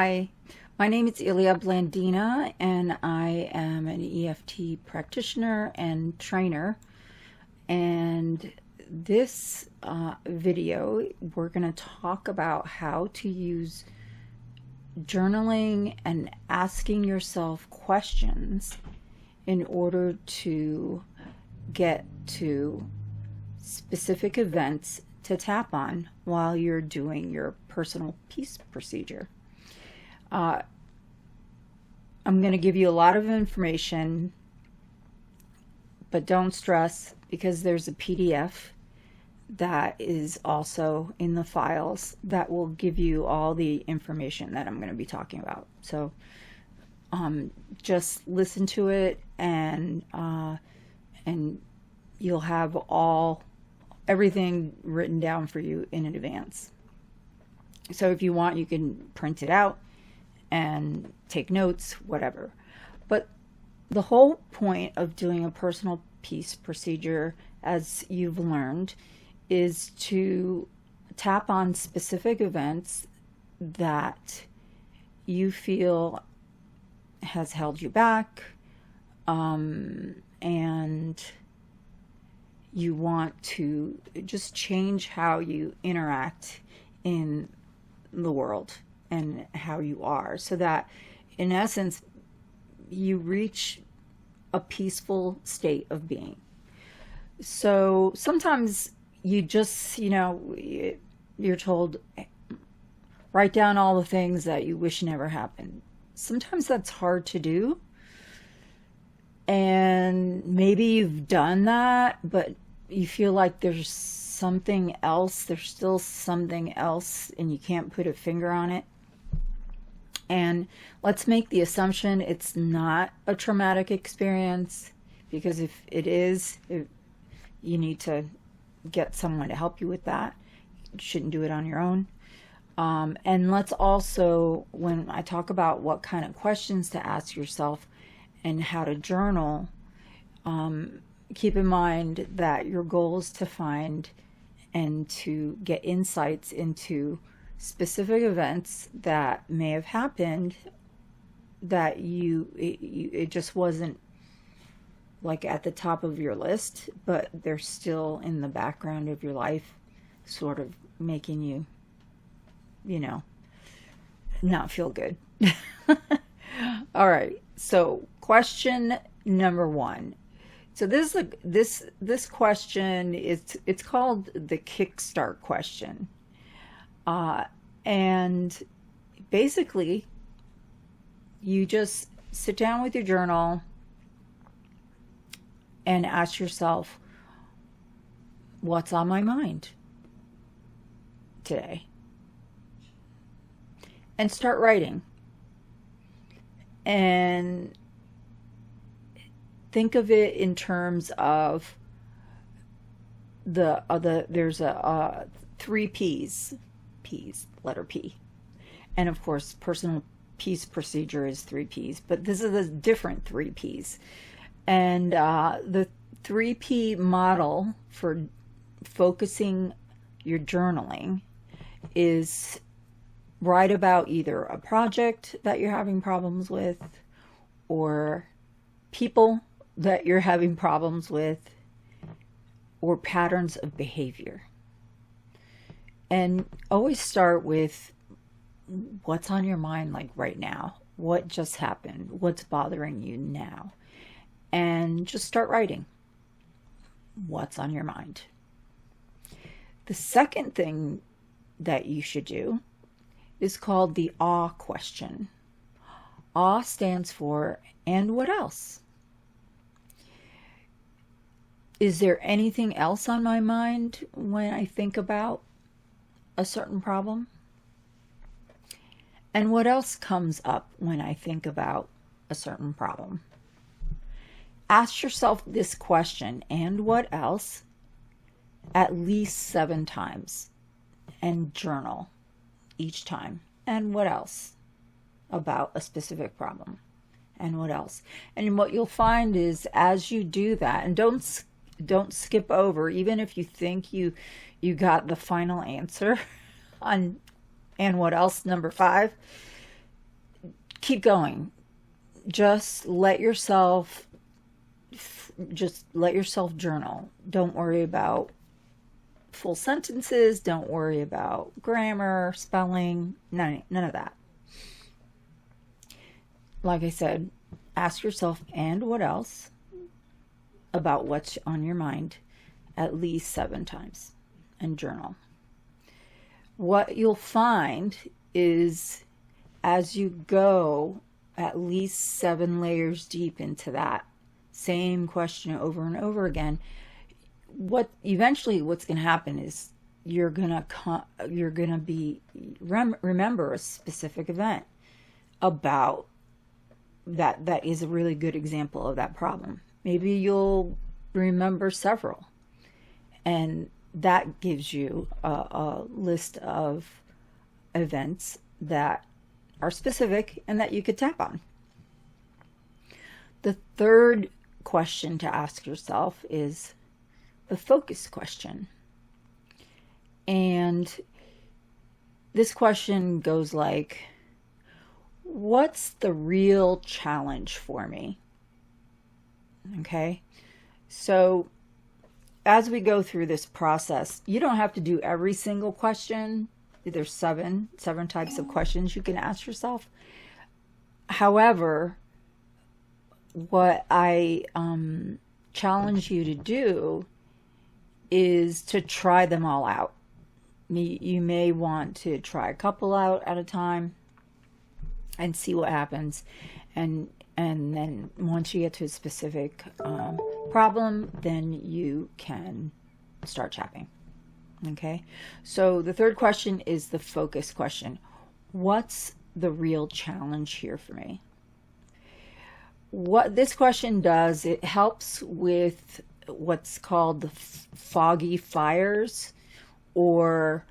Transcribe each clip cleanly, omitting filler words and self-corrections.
Hi, my name is Ilya Blandina, and I am an EFT practitioner and trainer. And this video, we're going to talk about how to use journaling and asking yourself questions in order to get to specific events to tap on while you're doing your personal peace procedure. I'm going to give you a lot of information, but don't stress because there's a PDF that is also in the files that will give you all the information that I'm going to be talking about. So just listen to it, and you'll have everything written down for you in advance. So if you want, you can print it out and take notes, whatever. But the whole point of doing a personal peace procedure, as you've learned, is to tap on specific events that you feel has held you back, and you want to just change how you interact in the world and how you are, so that in essence you reach a peaceful state of being. So sometimes you just, you're told, write down all the things that you wish never happened. Sometimes that's hard to do, and maybe you've done that, but you feel like there's something else, there's still something else, and you can't put a finger on it. And let's make the assumption it's not a traumatic experience, because if it is, you need to get someone to help you with that. You shouldn't do it on your own. And let's also, when I talk about what kind of questions to ask yourself and how to journal, keep in mind that your goal is to find and to get insights into specific events that may have happened that it just wasn't like at the top of your list, but they're still in the background of your life, sort of making you, not feel good. All right, so question number one. So this question it's called the Kickstart question. And basically, you just sit down with your journal and ask yourself, what's on my mind today? And start writing. And think of it in terms of there's a 3 P's. Letter P. And of course, personal peace procedure is 3 P's, but this is a different 3 P's. And the 3P model for focusing your journaling is write about either a project that you're having problems with, or people that you're having problems with, or patterns of behavior. And always start with what's on your mind, like right now. What just happened? What's bothering you now? And just start writing what's on your mind. The second thing that you should do is called the awe question. Awe stands for, and what else? Is there anything else on my mind when I think about a certain problem? And what else comes up when I think about a certain problem? Ask yourself this question, and what else, at least 7 times, and journal each time. And what else about a specific problem? And what else? And what you'll find is, as you do that, and don't skip over, even if you think you got the final answer on and what else, number 5, keep going. Just let yourself journal. Don't worry about full sentences. Don't worry about grammar, spelling, none of that. Like I said, ask yourself, and what else, about what's on your mind at least 7 times, and journal. What you'll find is, as you go at least 7 layers deep into that same question over and over again, what's going to happen is you're gonna remember a specific event about that is a really good example of that problem. Maybe you'll remember several, and that gives you a list of events that are specific and that you could tap on. The third question to ask yourself is the focus question. And this question goes like, what's the real challenge for me? Okay, so as we go through this process, you don't have to do every single question. There's seven types of questions you can ask yourself. However, what I challenge you to do is to try them all out. You may want to try a couple out at a time and see what happens, and then once you get to a specific problem, then you can start tapping. Okay, so the third question is the focus question. What's the real challenge here for me? What this question does, it helps with what's called the foggy fires, or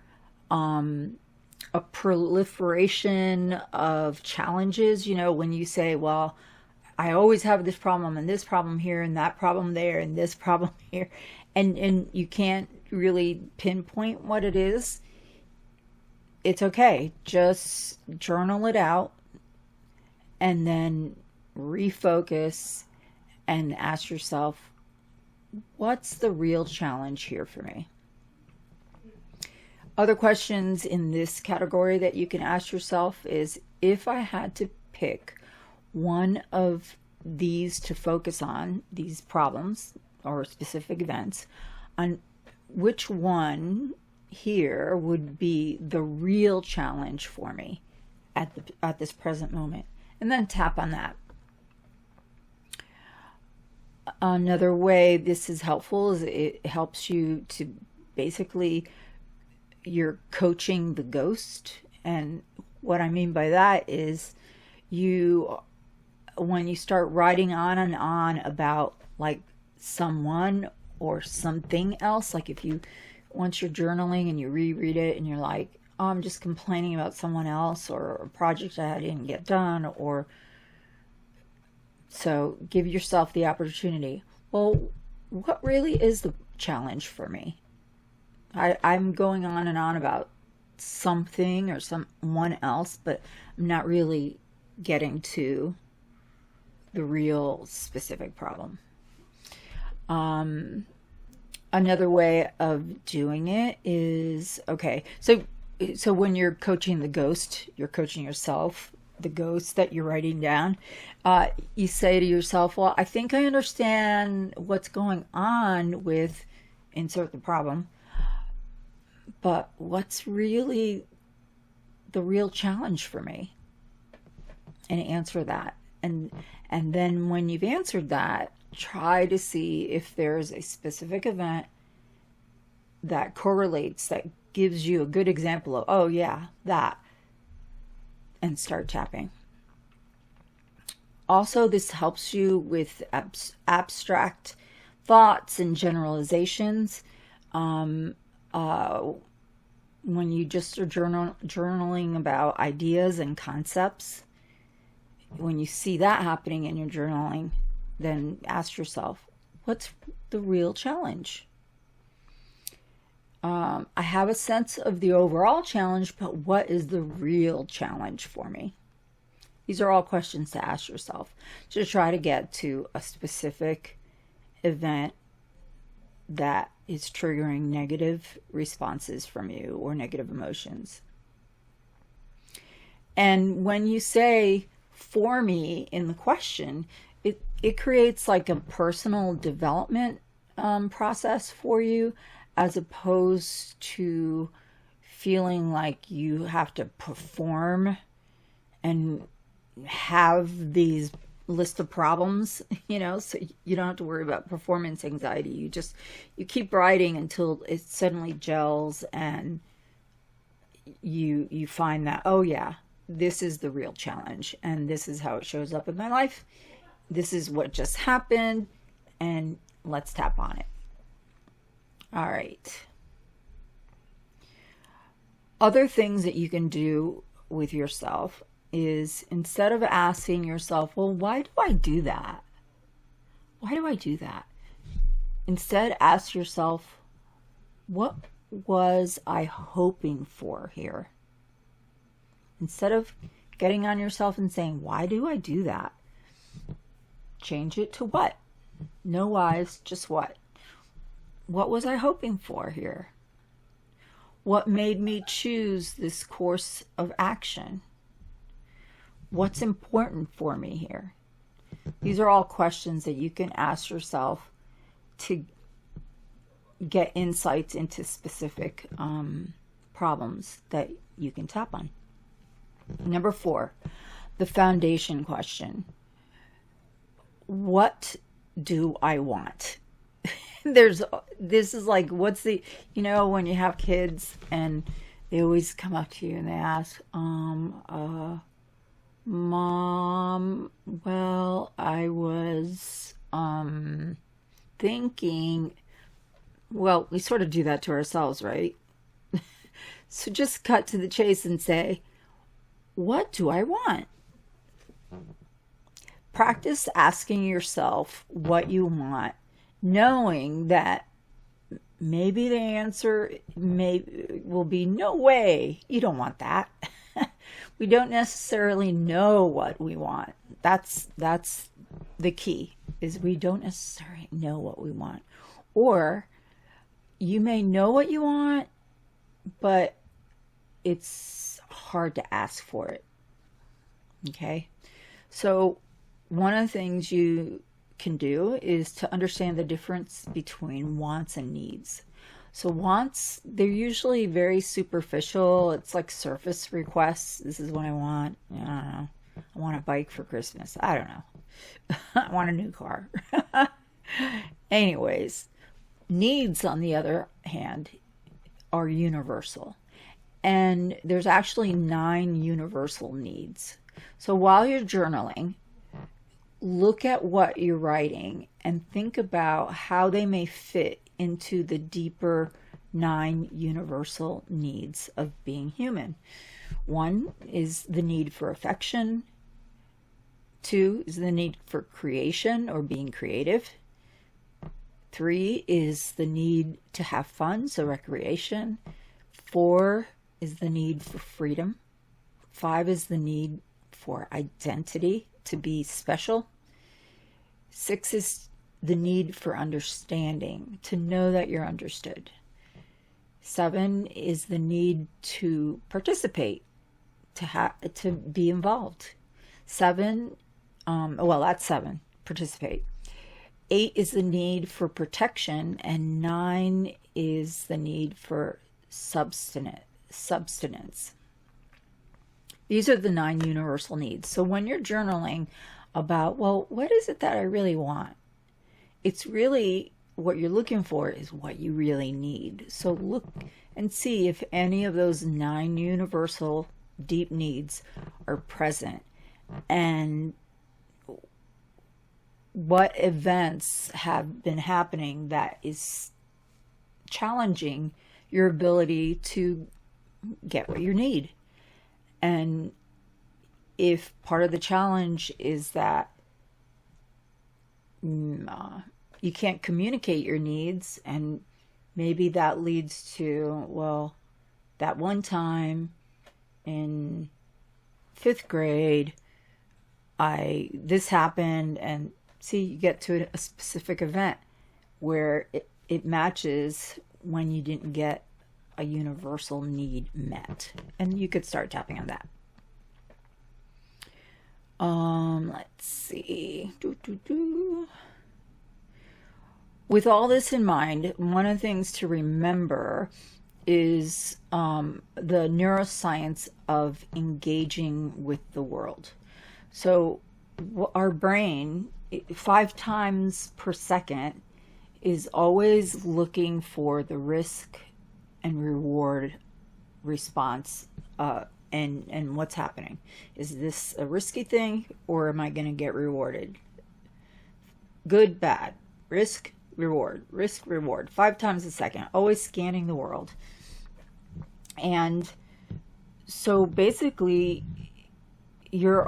a proliferation of challenges. You know, when you say, well, I always have this problem and this problem here and that problem there and this problem here, and you can't really pinpoint what it is, it's okay. Just journal it out and then refocus and ask yourself, what's the real challenge here for me? Other questions in this category that you can ask yourself is, if I had to pick one of these to focus on, these problems or specific events, on which one here would be the real challenge for me at this present moment, and then tap on that. Another way this is helpful is it helps you to basically, you're coaching the ghost. And what I mean by that is, when you start writing on and on about like someone or something else, like once you're journaling and you reread it and you're like, oh, I'm just complaining about someone else or a project I didn't get done, so give yourself the opportunity. Well, what really is the challenge for me? I'm going on and on about something or someone else, but I'm not really getting to the real specific problem. Another way of doing it is, okay, so when you're coaching the ghost, you're coaching yourself, the ghost that you're writing down, you say to yourself, well, I think I understand what's going on with insert the problem, but what's really the real challenge for me? And answer that. And then when you've answered that, try to see if there's a specific event that correlates, that gives you a good example of, oh yeah, that, and start tapping. Also, this helps you with abstract thoughts and generalizations. When you just are journaling about ideas and concepts, when you see that happening in your journaling, then ask yourself, what's the real challenge? I have a sense of the overall challenge, but what is the real challenge for me? These are all questions to ask yourself to try to get to a specific event that is triggering negative responses from you or negative emotions. And when you say for me in the question, it creates like a personal development process for you, as opposed to feeling like you have to perform and have these list of problems, so you don't have to worry about performance anxiety. You keep writing until it suddenly gels, and you find that, oh yeah, this is the real challenge, and this is how it shows up in my life. This is what just happened, and let's tap on it. All right. Other things that you can do with yourself is, instead of asking yourself, well, why do I do that? Why do I do that? Instead, ask yourself, what was I hoping for here? Instead of getting on yourself and saying, why do I do that? Change it to what? No whys, just what? What was I hoping for here? What made me choose this course of action? What's important for me here? These are all questions that you can ask yourself to get insights into specific problems that you can tap on. Number 4, the foundation question. What do I want? This is like, what's the, when you have kids and they always come up to you and they ask, Mom, well, I was thinking, well, we sort of do that to ourselves, right? So just cut to the chase and say, what do I want? Practice asking yourself what you want, knowing that maybe the answer will be, no way, you don't want that. We don't necessarily know what we want. That's the key, is we don't necessarily know what we want. Or you may know what you want, but it's hard to ask for it. Okay? So one of the things you can do is to understand the difference between wants and needs. So wants, they're usually very superficial. It's like surface requests. This is what I want. I don't know. I want a bike for Christmas. I don't know. I want a new car. Anyways, needs, on the other hand, are universal. And there's actually 9 universal needs. So while you're journaling, look at what you're writing and think about how they may fit into the deeper 9 universal needs of being human. 1 is the need for affection. 2 is the need for creation or being creative. 3 is the need to have fun, so recreation. 4 is the need for freedom. 5 is the need for identity, to be special. 6 is the need for understanding, to know that you're understood. 7 is the need to participate, to be involved. 7, that's 7, participate. 8 is the need for protection, and 9 is the need for substance. These are the 9 universal needs. So when you're journaling about, well, what is it that I really want? It's really, what you're looking for is what you really need. So look and see if any of those 9 universal deep needs are present, and what events have been happening that is challenging your ability to get what you need. And if part of the challenge is that you can't communicate your needs, and maybe that leads to, well, that one time in 5th grade, this happened, and see, you get to a specific event where it matches when you didn't get a universal need met, and you could start tapping on that. Let's see. With all this in mind, one of the things to remember is the neuroscience of engaging with the world. So our brain, 5 times per second, is always looking for the risk and reward response, and what's happening. Is this a risky thing, or am I going to get rewarded? Good, bad, risk, reward, 5 times a second, always scanning the world. And so basically, your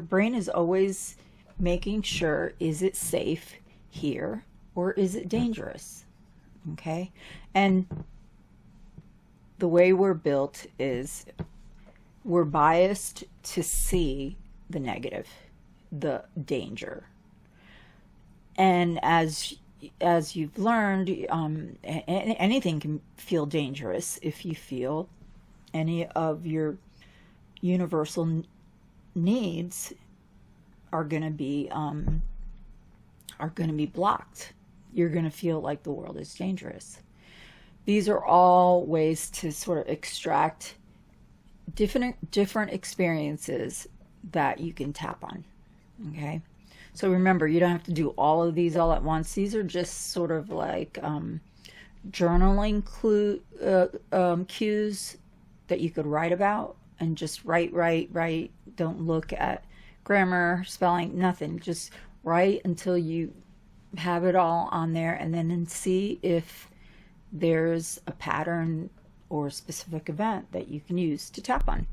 brain is always making sure, is it safe here or is it dangerous? Okay? And the way we're built is we're biased to see the negative, the danger. And as you've learned, anything can feel dangerous if you feel any of your universal needs are going to be blocked. You're going to feel like the world is dangerous. These are all ways to sort of extract different experiences that you can tap on. Okay? So remember, you don't have to do all of these all at once. These are just sort of like journaling cues that you could write about, and just write. Don't look at grammar, spelling, nothing. Just write until you have it all on there, and then see if there's a pattern or a specific event that you can use to tap on.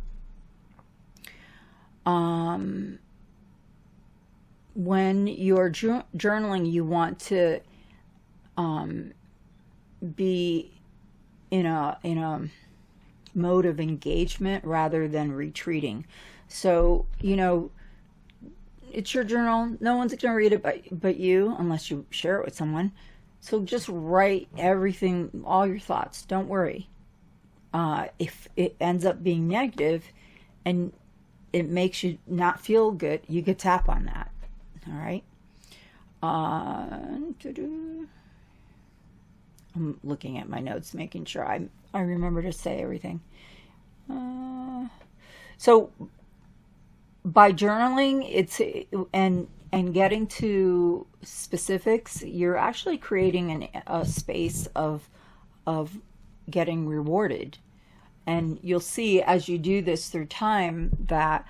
When you're journaling, you want to be in a mode of engagement rather than retreating. So, it's your journal. No one's going to read it but you, unless you share it with someone. So just write everything, all your thoughts. Don't worry. If it ends up being negative and it makes you not feel good, you could tap on that. All right. I'm looking at my notes, making sure I remember to say everything. So by journaling, and getting to specifics, you're actually creating a space of getting rewarded. And you'll see as you do this through time that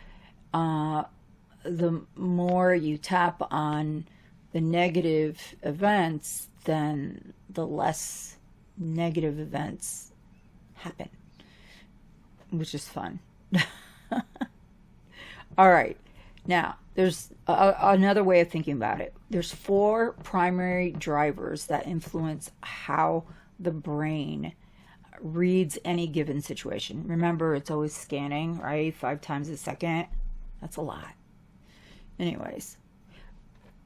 the more you tap on the negative events, then the less negative events happen, which is fun. All right. Now, there's another way of thinking about it. There's 4 primary drivers that influence how the brain reads any given situation. Remember, it's always scanning, right? 5 times a second. That's a lot. Anyways,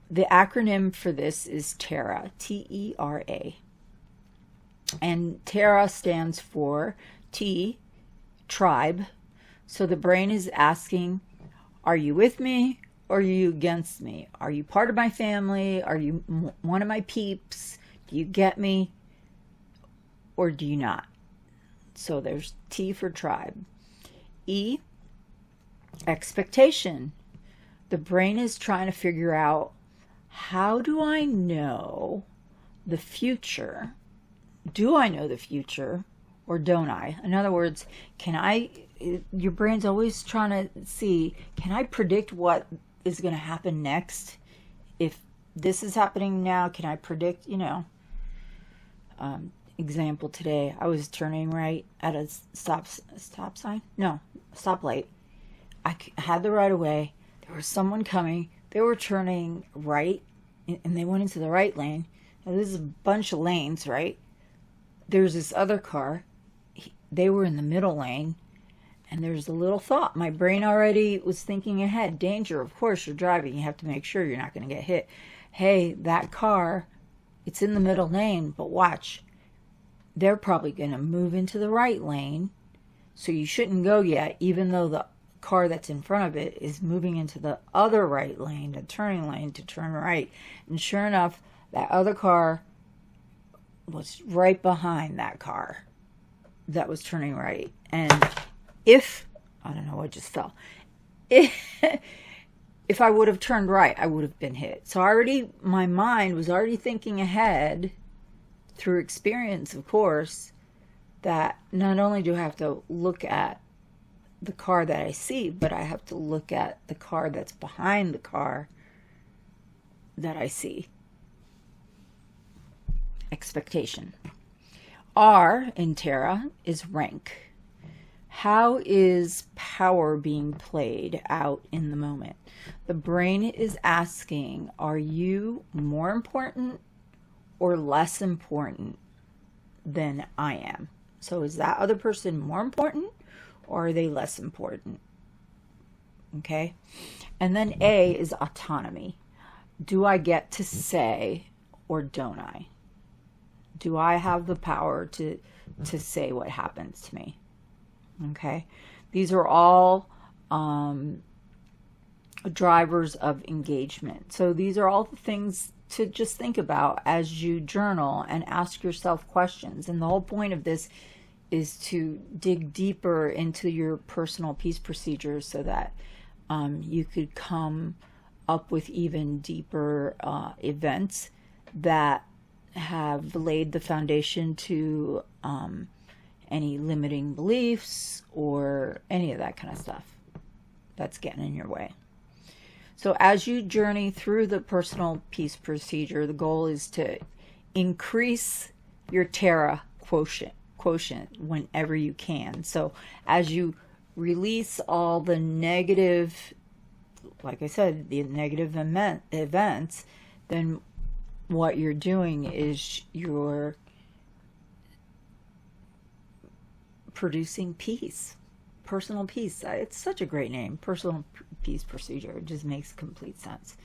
the acronym for this is TERA, T-E-R-A. And TERA stands for T, tribe. So the brain is asking, are you with me or are you against me? Are you part of my family? Are you one of my peeps? Do you get me or do you not? So there's T for tribe. E, expectation. The brain is trying to figure out, how do I know the future? Do I know the future or don't I? In other words, your brain's always trying to see, can I predict what is going to happen next? If this is happening now, can I predict, example today, I was turning right at a stoplight. I had the right of way. There was someone coming. They were turning right, and they went into the right lane. Now, this is a bunch of lanes, right? There's this other car. They were in the middle lane, And there's a little thought. My brain already was thinking ahead. Danger, of course, you're driving. You have to make sure you're not going to get hit. Hey, that car, it's in the middle lane, but watch. They're probably going to move into the right lane. So you shouldn't go yet, even though the car that's in front of it is moving into the other right lane, the turning lane, to turn right. And sure enough, that other car was right behind that car that was turning right. And I don't know what just fell. If I would have turned right, I would have been hit. So my mind was already thinking ahead through experience, of course, that not only do I have to look at the car that I see, but I have to look at the car that's behind the car that I see. Expectation. R in Tarot is rank. How is power being played out in the moment? The brain is asking, are you more important or less important than I am? So is that other person more important or are they less important? Okay. And then A is autonomy. Do I get to say or don't I? Do I have the power to say what happens to me? Okay. These are all drivers of engagement. So these are all the things to just think about as you journal and ask yourself questions. And the whole point of this is to dig deeper into your personal peace procedures so that you could come up with even deeper events that have laid the foundation to any limiting beliefs or any of that kind of stuff that's getting in your way. So as you journey through the personal peace procedure, the goal is to increase your Tarot quotient whenever you can. So as you release all the negative, like I said, the negative events, then what you're doing is you're producing peace, personal peace. It's such a great name, personal peace procedure. It just makes complete sense.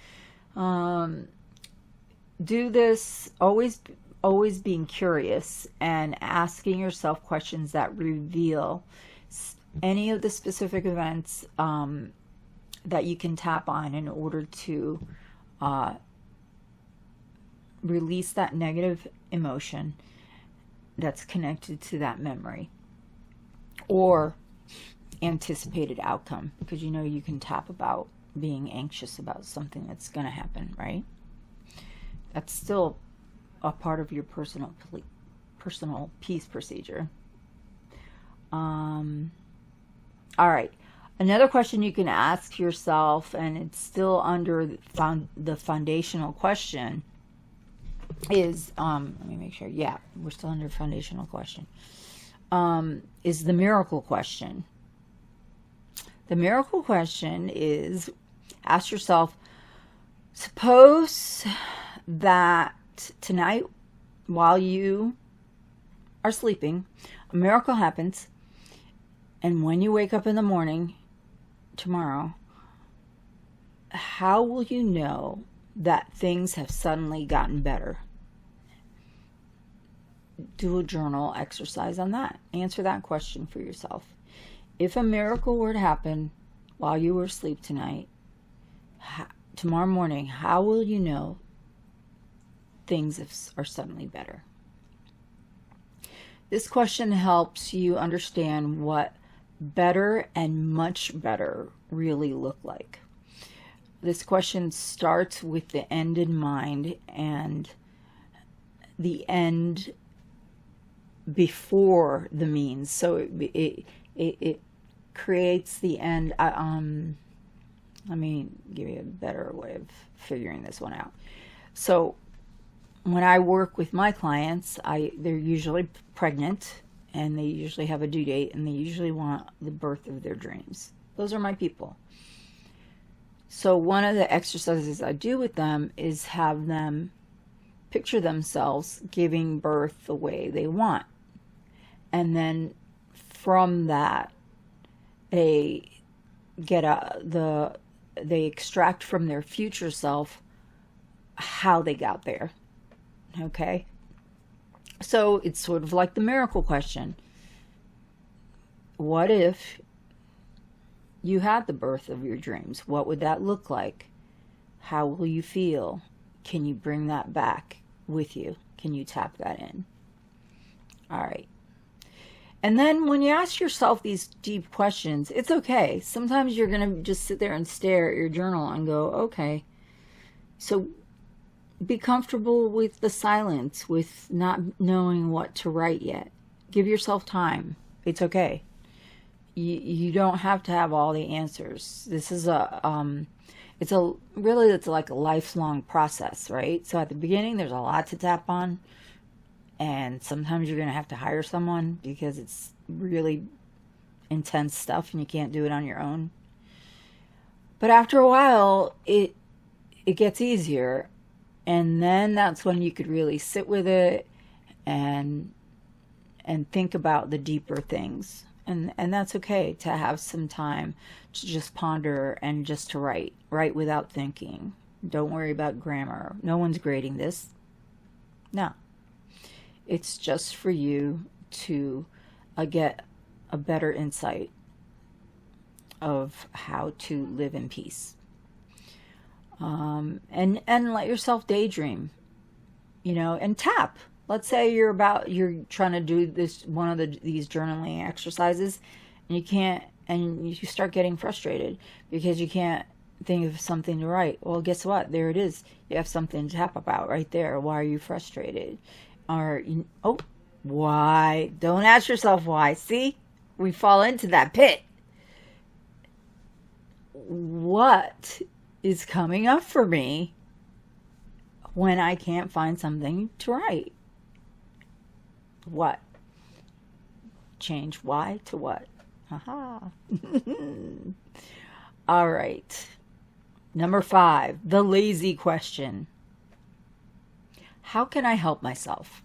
Do this always being curious and asking yourself questions that reveal any of the specific events that you can tap on in order to release that negative emotion that's connected to that memory or anticipated outcome, because you know you can tap about being anxious about something that's going to happen, right? That's still a part of your personal peace procedure. All right. Another question you can ask yourself, and it's still under the foundational question, is let me make sure. Yeah, we're still under foundational question. Is the miracle question. The miracle question is, ask yourself, suppose that tonight while you are sleeping, a miracle happens, and when you wake up in the morning tomorrow, how will you know that things have suddenly gotten better? Do a journal exercise on that. Answer that question for yourself. If a miracle were to happen while you were asleep tonight, tomorrow morning, how will you know things are suddenly better? This question helps you understand what better and much better really look like. This question starts with the end in mind and the end before the means. So it creates the end. Let me give you a better way of figuring this one out. So when I work with my clients, they're usually pregnant and they usually have a due date and they usually want the birth of their dreams. Those are my people. So one of the exercises I do with them is have them picture themselves giving birth the way they want. And then from that, They get they extract from their future self how they got there. Okay? So it's sort of like the miracle question. What if you had the birth of your dreams? What would that look like? How will you feel? Can you bring that back with you? Can you tap that in? All right. And then when you ask yourself these deep questions, it's okay. Sometimes you're going to just sit there and stare at your journal and go, okay. So be comfortable with the silence, with not knowing what to write yet. Give yourself time. It's okay. You don't have to have all the answers. This is it's like a lifelong process, right? So at the beginning, there's a lot to tap on. And sometimes you're going to have to hire someone because it's really intense stuff and you can't do it on your own. But after a while, it gets easier. And then that's when you could really sit with it and think about the deeper things. And that's okay to have some time to just ponder and just to write. Write without thinking. Don't worry about grammar. No one's grading this. No. It's just for you to get a better insight of how to live in peace. And let yourself daydream, and tap. Let's say you're trying to do one of these journaling exercises, and you can't, and you start getting frustrated because you can't think of something to write. Well, guess what? There it is. You have something to tap about right there. Why are you frustrated? Or, why? Don't ask yourself why. See? We fall into that pit. What is coming up for me when I can't find something to write? What? Change why to what? Aha. All right. Number 5, the lazy question. How can I help myself?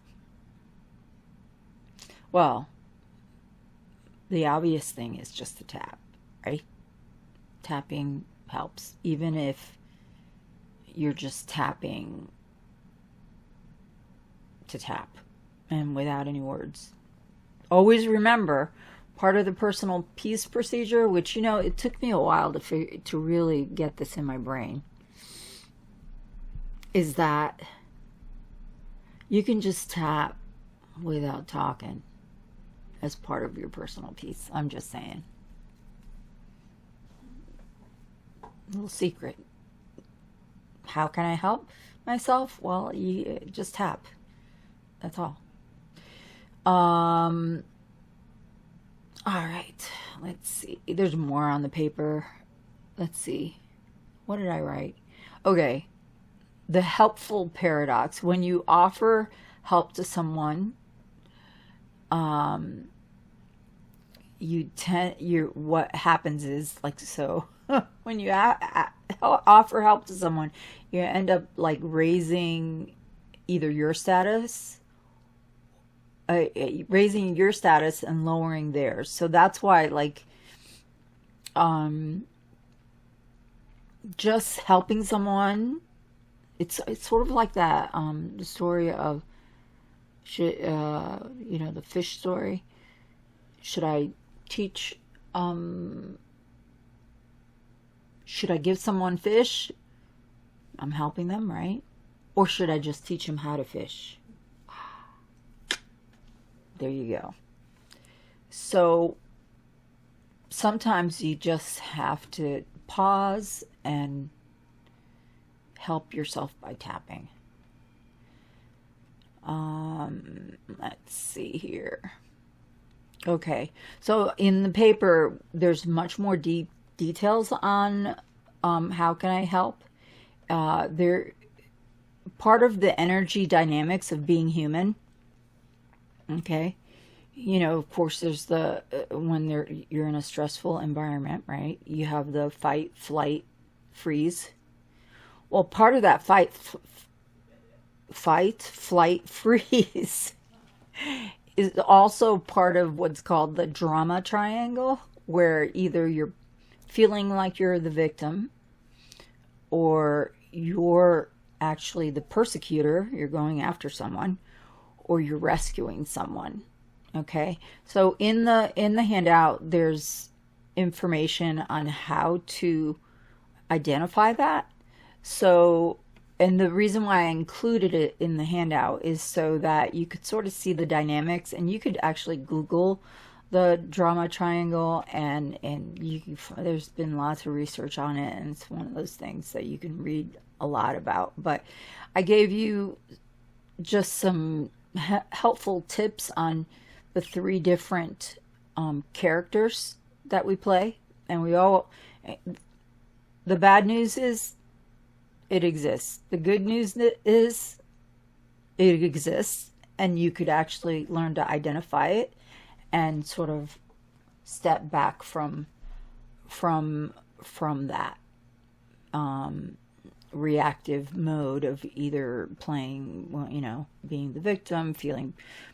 Well, the obvious thing is just to tap, right? Tapping helps, even if you're just tapping to tap and without any words. Always remember, part of the personal peace procedure, which, it took me a while to really get this in my brain, is that you can just tap without talking as part of your personal peace. I'm just saying. Little secret. How can I help myself? Well, you just tap. That's all. All right. Let's see. There's more on the paper. Let's see. What did I write? Okay. The helpful paradox. When you offer help to someone, what happens is, when you offer help to someone, you end up raising either your status, and lowering theirs. So that's why, just helping someone, it's sort of like that, the story of, the fish story. Should I give someone fish? I'm helping them, right? Or should I just teach them how to fish? There you go. So sometimes you just have to pause and help yourself by tapping. Let's see here. Okay, so in the paper, there's much more details on how can I help. They're part of the energy dynamics of being human. Okay, of course, there's the when you're in a stressful environment, right? You have the fight, flight, freeze. Well, part of that fight, flight, freeze is also part of what's called the drama triangle. where either you're feeling like you're the victim or you're actually the persecutor, you're going after someone, or you're rescuing someone. Okay? So in the handout there's information on how to identify that. So, and the reason why I included it in the handout is so that you could sort of see the dynamics, and you could actually Google the drama triangle, and there's been lots of research on it, and it's one of those things that you can read a lot about. But I gave you just some helpful tips on the three different characters that we play, and the bad news is it exists. The good news is it exists, and you could actually learn to identify it and sort of step back from that reactive mode of either playing, well, being the victim,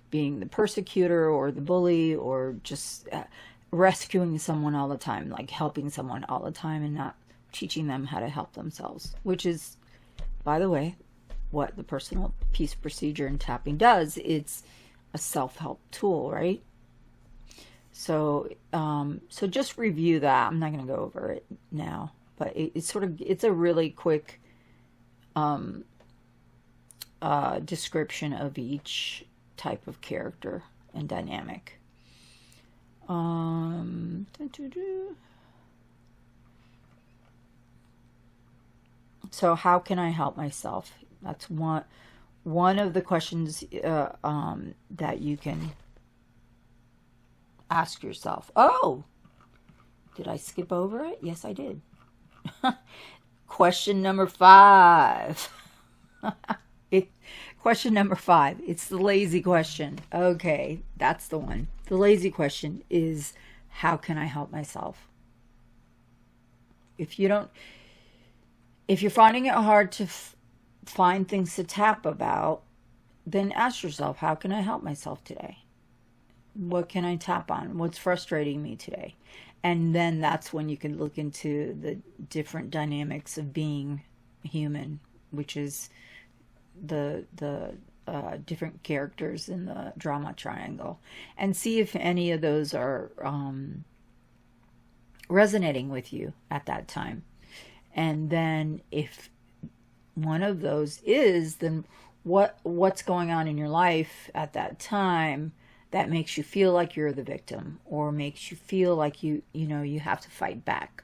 being the persecutor or the bully, or just rescuing someone all the time, like helping someone all the time and not teaching them how to help themselves, which is, by the way, what the personal peace procedure and tapping does. It's a self-help tool, right? So just review that. I'm not going to go over it now, but it's a really quick description of each type of character and dynamic. So how can I help myself? That's one of the questions that you can ask yourself. Oh, did I skip over it? Yes, I did. Question number 5. Question number 5. It's the lazy question. Okay, that's the one. The lazy question is, how can I help myself? If you're finding it hard to find things to tap about, then ask yourself, how can I help myself today? What can I tap on? What's frustrating me today? And then that's when you can look into the different dynamics of being human, which is the different characters in the drama triangle, and see if any of those are resonating with you at that time. And then if one of those is, then what's going on in your life at that time that makes you feel like you're the victim, or makes you feel like you have to fight back,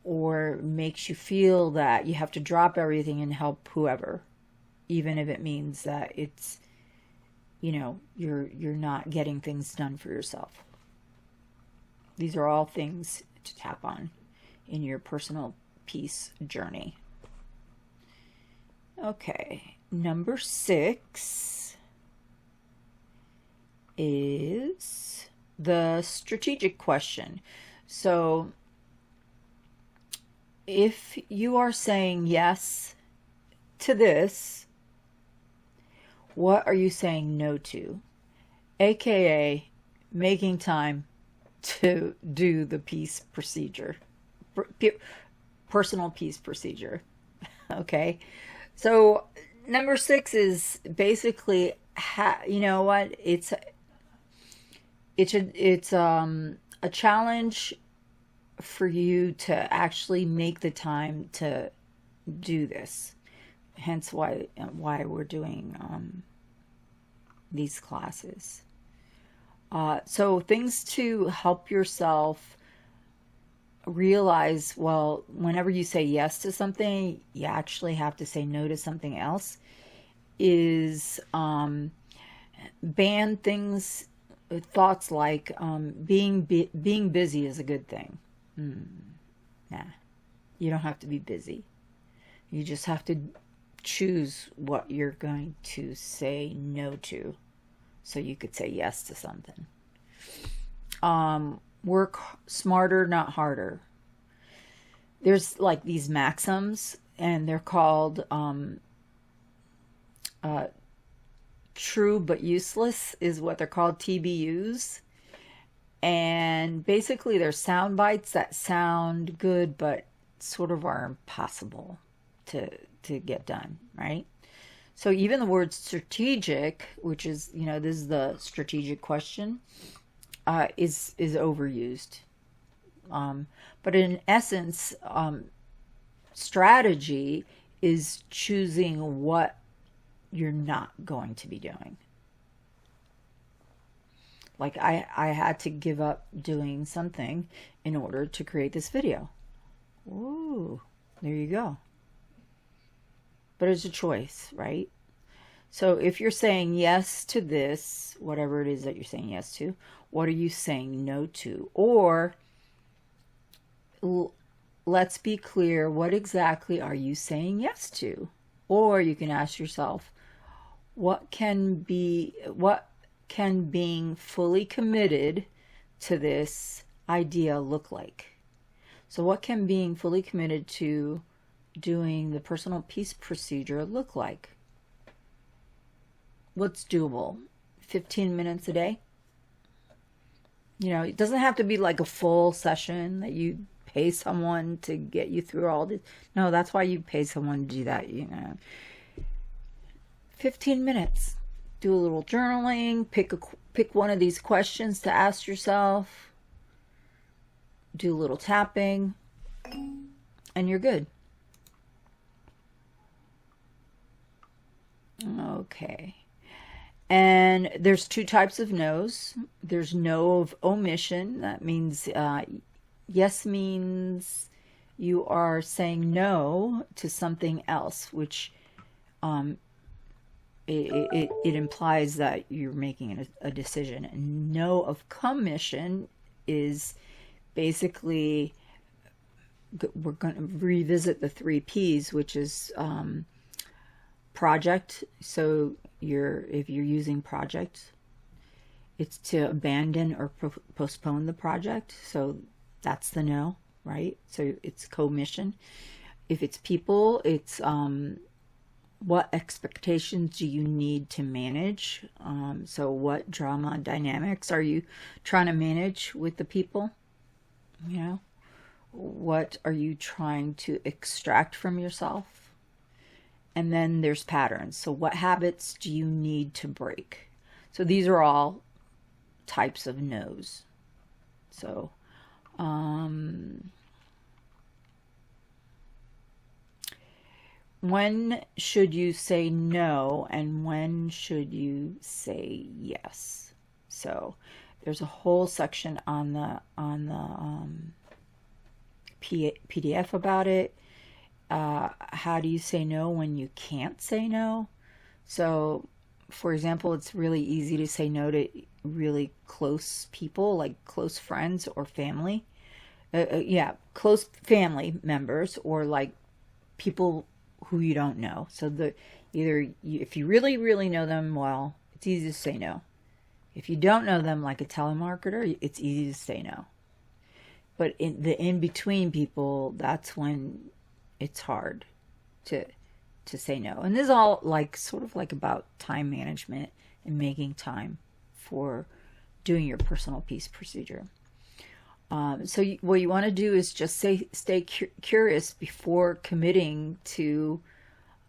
or makes you feel that you have to drop everything and help whoever, even if it means that it's, you're not getting things done for yourself. These are all things to tap on in your personal peace journey. Okay, number 6 is the strategic question. So if you are saying yes to this, what are you saying no to? AKA making time to do the peace procedure, personal peace procedure. Okay, so number 6 is basically, it's a challenge for you to actually make the time to do this. Hence why we're doing these classes. So things to help yourself realize, well, whenever you say yes to something, you actually have to say no to something else, is ban things, thoughts like being busy is a good thing. Nah, you don't have to be busy. You just have to choose what you're going to say no to, so you could say yes to something. Work smarter, not harder. There's like these maxims, and they're called true but useless is what they're called, TBUs. And basically they're sound bites that sound good but sort of are impossible to get done, right? So even the word strategic, which is, this is the strategic question, is overused. But in essence, strategy is choosing what you're not going to be doing. Like I had to give up doing something in order to create this video. Ooh, there you go. But it's a choice, right? So if you're saying yes to this, whatever it is that you're saying yes to, what are you saying no to? Or let's be clear, what exactly are you saying yes to? Or you can ask yourself, what can being fully committed to this idea look like? So what can being fully committed to doing the personal peace procedure look like? What's doable? 15 minutes a day? It doesn't have to be like a full session that you pay someone to get you through all this. No, that's why you pay someone to do that, 15 minutes. Do a little journaling, pick one of these questions to ask yourself, do a little tapping, and you're good. Okay. And there's two types of no's. There's no of omission. That means yes means you are saying no to something else, which it implies that you're making a decision. And no of commission is basically, we're going to revisit the 3 P's, which is project. So if you're using project, it's to abandon or postpone the project. So that's the no, right? So it's commission. If it's people, it's what expectations do you need to manage? So what drama dynamics are you trying to manage with the people? What are you trying to extract from yourself? And then there's patterns. So what habits do you need to break? So these are all types of no's. So when should you say no and when should you say yes? So there's a whole section on the PDF about it. How do you say no when you can't say no? So, for example, it's really easy to say no to really close people, like close friends or family. Close family members, or like people who you don't know. So if you really, really know them well, it's easy to say no. If you don't know them, like a telemarketer, it's easy to say no. But in the in-between people, that's when it's hard to say no. And this is all like sort of like about time management and making time for doing your personal peace procedure. So what you want to do is just stay curious before committing to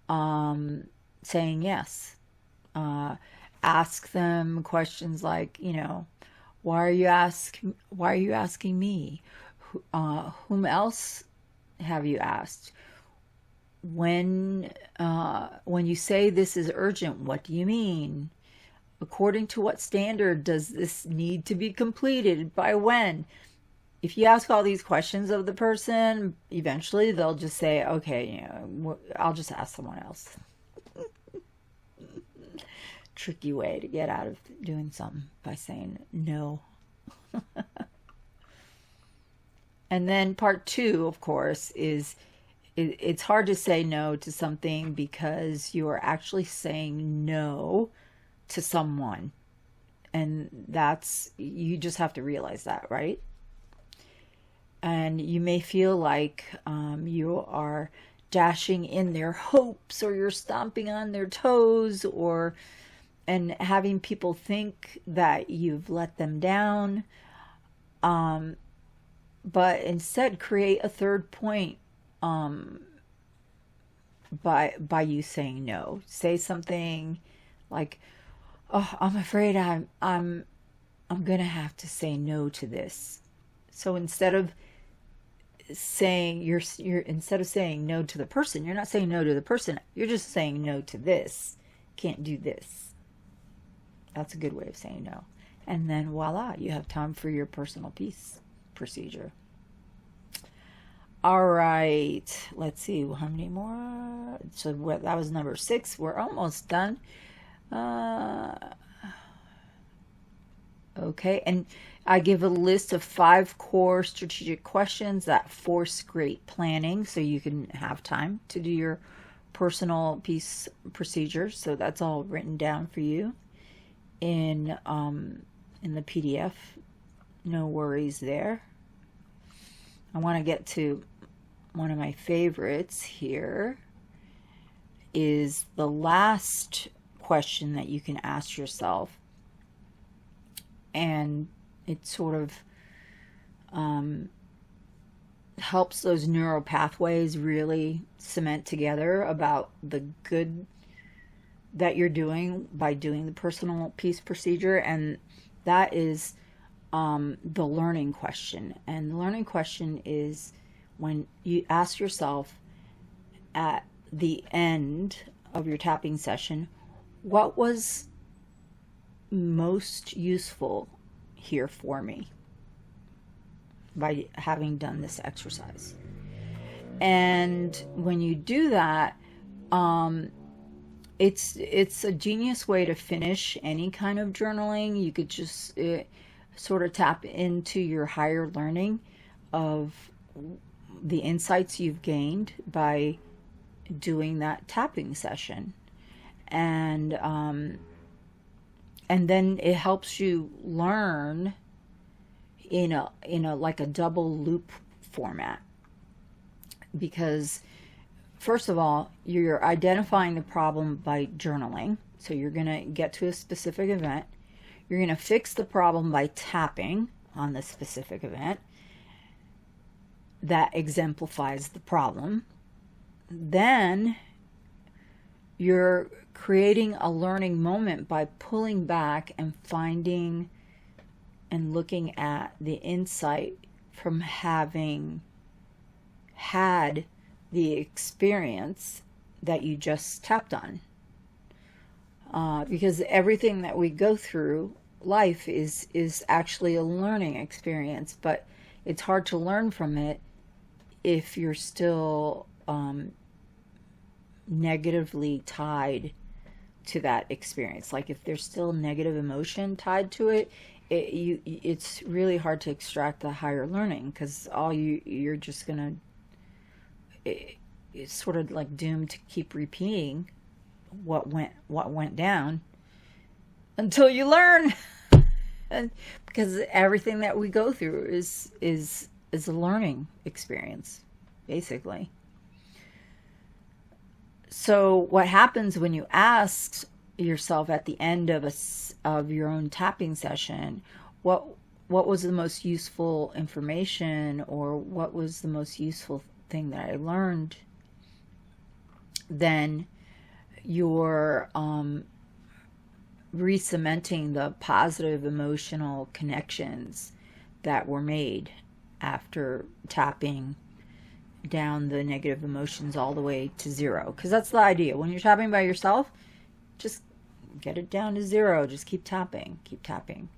saying yes. Ask them questions like, why are you asking me? Whom else have you asked? When you say this is urgent, what do you mean? According to what standard does this need to be completed? By when? If you ask all these questions of the person, eventually they'll just say, okay, I'll just ask someone else. Tricky way to get out of doing something by saying no. And then part 2, of course, is it's hard to say no to something because you are actually saying no to someone. And you just have to realize that, right? And you may feel like you are dashing in their hopes, or you're stomping on their toes, and having people think that you've let them down. But instead create a third point, um, by you saying no. Say something like, "Oh, I'm afraid I'm gonna have to say no to this." So instead of saying you're instead of saying no to the person, you're not saying no to the person. You're just saying no to this. Can't do this. That's a good way of saying no. And then voila, you have time for your personal peace procedure. All right, let's see how many more. So that was number 6. We're almost done. Okay, and I give a list of 5 core strategic questions that force great planning so you can have time to do your personal peace procedure. So that's all written down for you in the PDF. No worries there. I want to get to one of my favorites here. Is the last question that you can ask yourself, and it sort of helps those neural pathways really cement together about the good that you're doing by doing the personal peace procedure. And that is the learning question. And the learning question is when you ask yourself at the end of your tapping session, what was most useful here for me by having done this exercise? And when you do that, it's a genius way to finish any kind of journaling. You could just sort of tap into your higher learning of the insights you've gained by doing that tapping session. And then it helps you learn in a like a double loop format, because first of all, you're identifying the problem by journaling. So you're going to get to a specific event. You're going to fix the problem by tapping on the specific event that exemplifies the problem. Then you're creating a learning moment by pulling back and finding and looking at the insight from having had the experience that you just tapped on. Because everything that we go through life is actually a learning experience, but it's hard to learn from it if you're still negatively tied to that experience. Like if there's still negative emotion tied to it, it's really hard to extract the higher learning, because you're just gonna, it's sort of like doomed to keep repeating what went down until you learn. And because everything that we go through is a learning experience, basically. So what happens when you ask yourself at the end of your own tapping session, what was the most useful information, or what was the most useful thing that I learned? Then you're re-cementing the positive emotional connections that were made after tapping down the negative emotions all the way to 0. Because that's the idea. When you're tapping by yourself, just get it down to 0. Just keep tapping. Keep tapping.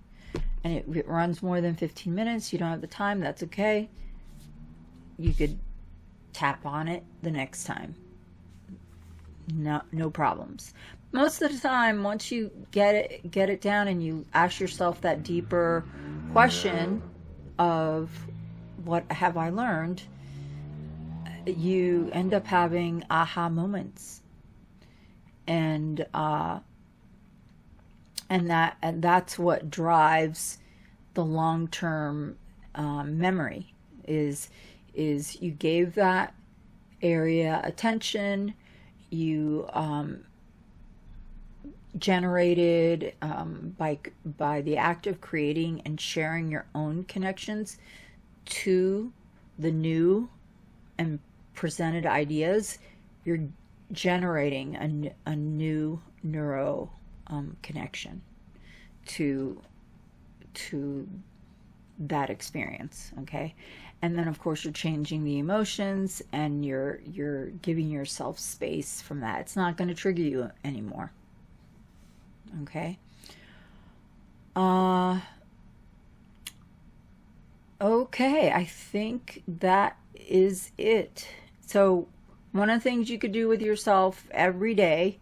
And it runs more than 15 minutes. You don't have the time. That's okay. You could tap on it the next time. No problems. Most of the time, once you get it down and you ask yourself that deeper question of what have I learned, you end up having aha moments, and that's what drives the long-term memory. Is you gave that area attention, you generated by the act of creating and sharing your own connections to the new and presented ideas. You're generating a new neuro connection to that experience. Okay, and then of course you're changing the emotions, and you're giving yourself space from that. It's not going to trigger you anymore. Okay. Okay, I think that is it. So one of the things you could do with yourself every day,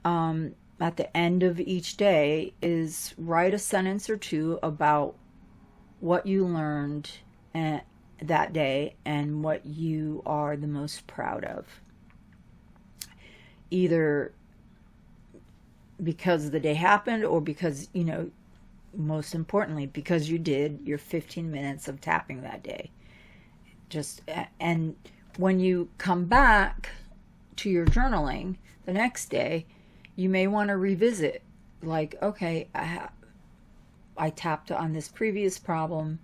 at the end of each day, is write a sentence or two about what you learned that day and what you are the most proud of. Either because the day happened, or because, most importantly, because you did your 15 minutes of tapping that day. And when you come back to your journaling the next day, you may want to revisit, like, okay, I tapped on this previous problem.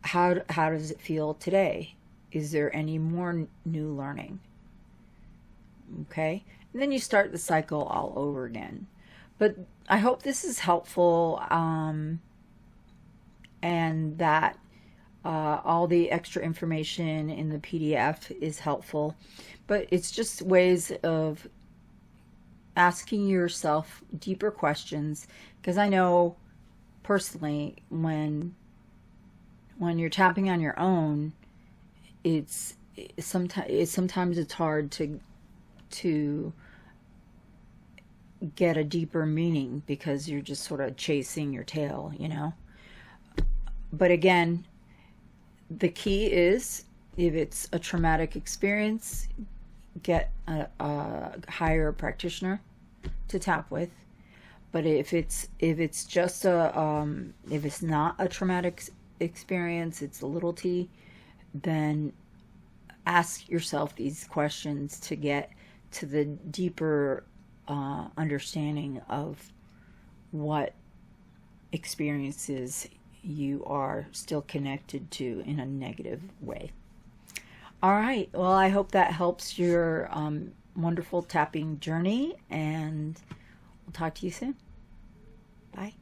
How does it feel today? Is there any more new learning? Okay, and then you start the cycle all over again. But I hope this is helpful, and that all the extra information in the PDF is helpful. But it's just ways of asking yourself deeper questions, because I know personally when you're tapping on your own, sometimes it's hard to get a deeper meaning, because you're just sort of chasing your tail, But again, the key is, if it's a traumatic experience, hire a practitioner to tap with. But if it's just if it's not a traumatic experience, it's a little t, then ask yourself these questions to get to the deeper understanding of what experiences you are still connected to in a negative way. All right. Well, I hope that helps your wonderful tapping journey, and we'll talk to you soon. Bye.